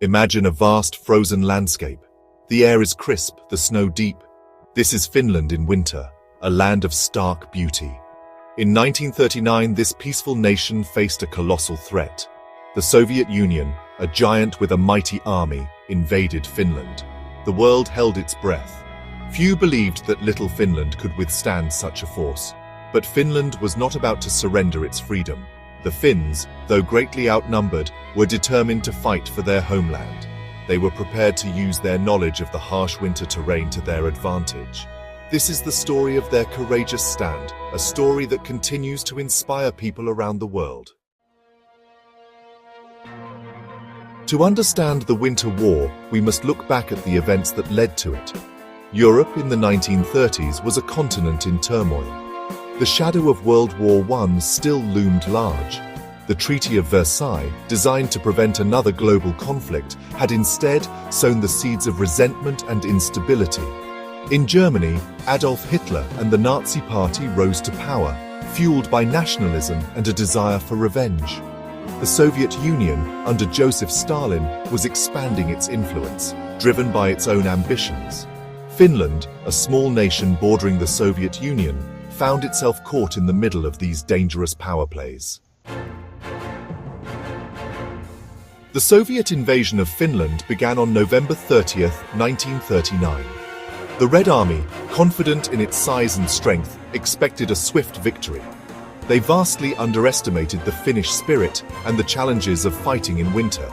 Imagine a vast frozen landscape. The air is crisp, the snow deep. This is Finland in winter, a land of stark beauty. In 1939, this peaceful nation faced a colossal threat. The Soviet Union, a giant with a mighty army, invaded Finland. The world held its breath. Few believed that little Finland could withstand such a force. But Finland was not about to surrender its freedom. The Finns, though greatly outnumbered, were determined to fight for their homeland. They were prepared to use their knowledge of the harsh winter terrain to their advantage. This is the story of their courageous stand, a story that continues to inspire people around the world. To understand the Winter War, we must look back at the events that led to it. Europe in the 1930s was a continent in turmoil. The shadow of World War I still loomed large. The Treaty of Versailles, designed to prevent another global conflict, had instead sown the seeds of resentment and instability. In Germany, Adolf Hitler and the Nazi Party rose to power, fueled by nationalism and a desire for revenge. The Soviet Union, under Joseph Stalin, was expanding its influence, driven by its own ambitions. Finland, a small nation bordering the Soviet Union, found itself caught in the middle of these dangerous power plays. The Soviet invasion of Finland began on November 30, 1939. The Red Army, confident in its size and strength, expected a swift victory. They vastly underestimated the Finnish spirit and the challenges of fighting in winter.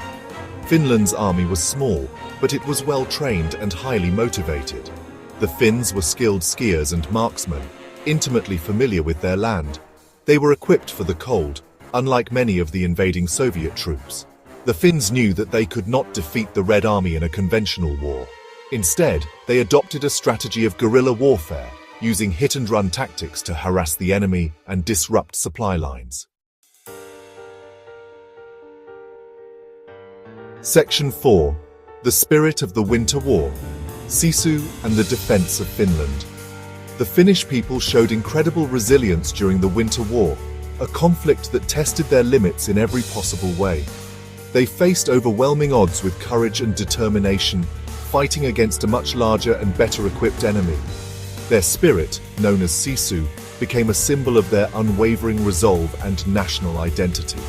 Finland's army was small, but it was well trained and highly motivated. The Finns were skilled skiers and marksmen, intimately familiar with their land. They were equipped for the cold, unlike many of the invading Soviet troops. The Finns knew that they could not defeat the Red Army in a conventional war. Instead, they adopted a strategy of guerrilla warfare, using hit-and-run tactics to harass the enemy and disrupt supply lines. Section 4. The Spirit of the Winter War. Sisu and the Defense of Finland. The Finnish people showed incredible resilience during the Winter War, a conflict that tested their limits in every possible way. They faced overwhelming odds with courage and determination, fighting against a much larger and better equipped enemy. Their spirit, known as Sisu, became a symbol of their unwavering resolve and national identity.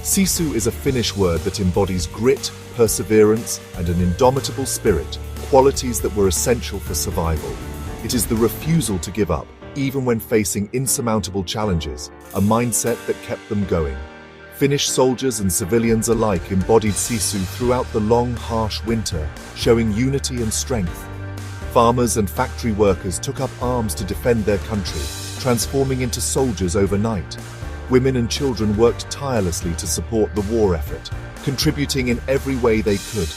Sisu is a Finnish word that embodies grit, perseverance, and an indomitable spirit, qualities that were essential for survival. It is the refusal to give up, even when facing insurmountable challenges, a mindset that kept them going. Finnish soldiers and civilians alike embodied Sisu throughout the long, harsh winter, showing unity and strength. Farmers and factory workers took up arms to defend their country, transforming into soldiers overnight. Women and children worked tirelessly to support the war effort, contributing in every way they could.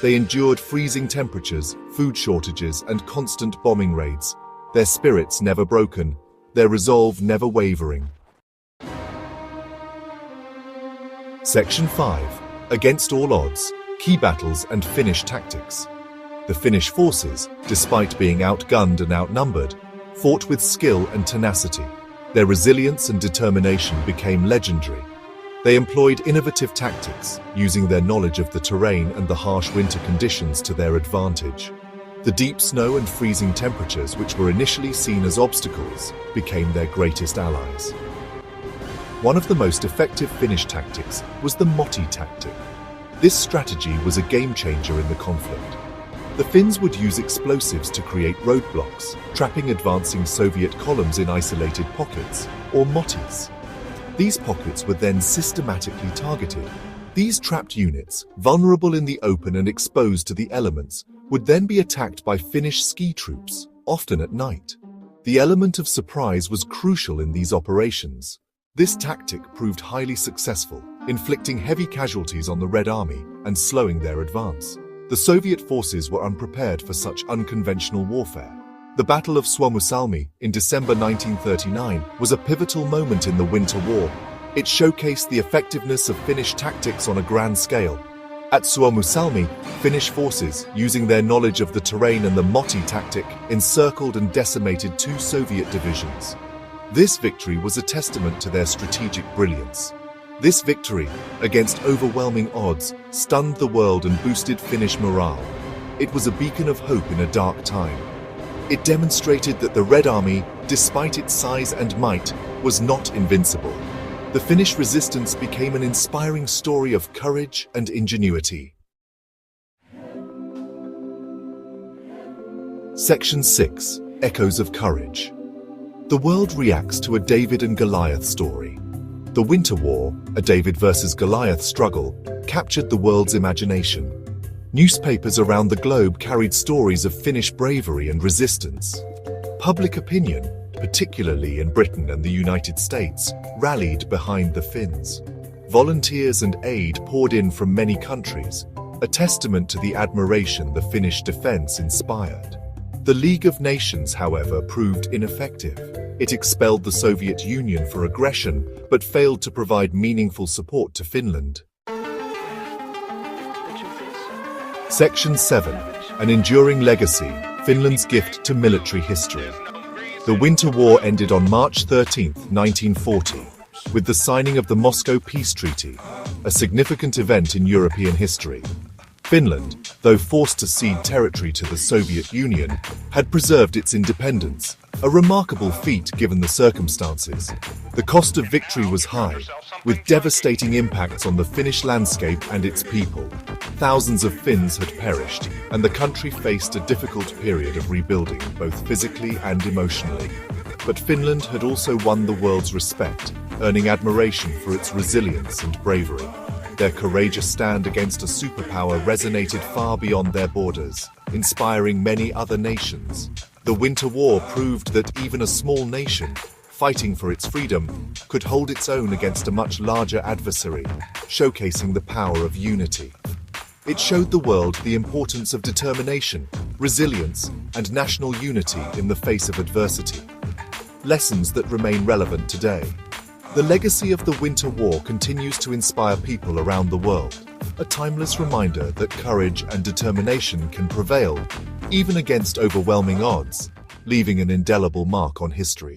They endured freezing temperatures, food shortages, and constant bombing raids, their spirits never broken, their resolve never wavering. Section 5. Against all odds, key battles and Finnish tactics. The Finnish forces, despite being outgunned and outnumbered, fought with skill and tenacity. Their resilience and determination became legendary. They employed innovative tactics, using their knowledge of the terrain and the harsh winter conditions to their advantage. The deep snow and freezing temperatures, which were initially seen as obstacles, became their greatest allies. One of the most effective Finnish tactics was the Motti tactic. This strategy was a game-changer in the conflict. The Finns would use explosives to create roadblocks, trapping advancing Soviet columns in isolated pockets, or mottis. These pockets were then systematically targeted. These trapped units, vulnerable in the open and exposed to the elements, would then be attacked by Finnish ski troops, often at night. The element of surprise was crucial in these operations. This tactic proved highly successful, inflicting heavy casualties on the Red Army and slowing their advance. The Soviet forces were unprepared for such unconventional warfare. The Battle of Suomussalmi in December 1939 was a pivotal moment in the Winter War. It showcased the effectiveness of Finnish tactics on a grand scale. At Suomussalmi, Finnish forces, using their knowledge of the terrain and the Motti tactic, encircled and decimated 2 Soviet divisions. This victory was a testament to their strategic brilliance. This victory, against overwhelming odds, stunned the world and boosted Finnish morale. It was a beacon of hope in a dark time. It demonstrated that the Red Army, despite its size and might, was not invincible. The Finnish resistance became an inspiring story of courage and ingenuity. Section 6. Echoes of Courage. The world reacts to a David and Goliath story. The Winter War, a David versus Goliath struggle, captured the world's imagination. Newspapers around the globe carried stories of Finnish bravery and resistance. Public opinion, particularly in Britain and the United States, rallied behind the Finns. Volunteers and aid poured in from many countries, a testament to the admiration the Finnish defense inspired. The League of Nations, however, proved ineffective. It expelled the Soviet Union for aggression, but failed to provide meaningful support to Finland. Section 7. An enduring legacy, Finland's gift to military history. The Winter War ended on March 13, 1940, with the signing of the Moscow Peace Treaty, a significant event in European history. Finland, though forced to cede territory to the Soviet Union, had preserved its independence, a remarkable feat given the circumstances. The cost of victory was high, with devastating impacts on the Finnish landscape and its people. Thousands of Finns had perished, and the country faced a difficult period of rebuilding, both physically and emotionally. But Finland had also won the world's respect, earning admiration for its resilience and bravery. Their courageous stand against a superpower resonated far beyond their borders, inspiring many other nations. The Winter War proved that even a small nation, fighting for its freedom, could hold its own against a much larger adversary, showcasing the power of unity. It showed the world the importance of determination, resilience, and national unity in the face of adversity. Lessons that remain relevant today. The legacy of the Winter War continues to inspire people around the world, a timeless reminder that courage and determination can prevail, even against overwhelming odds, leaving an indelible mark on history.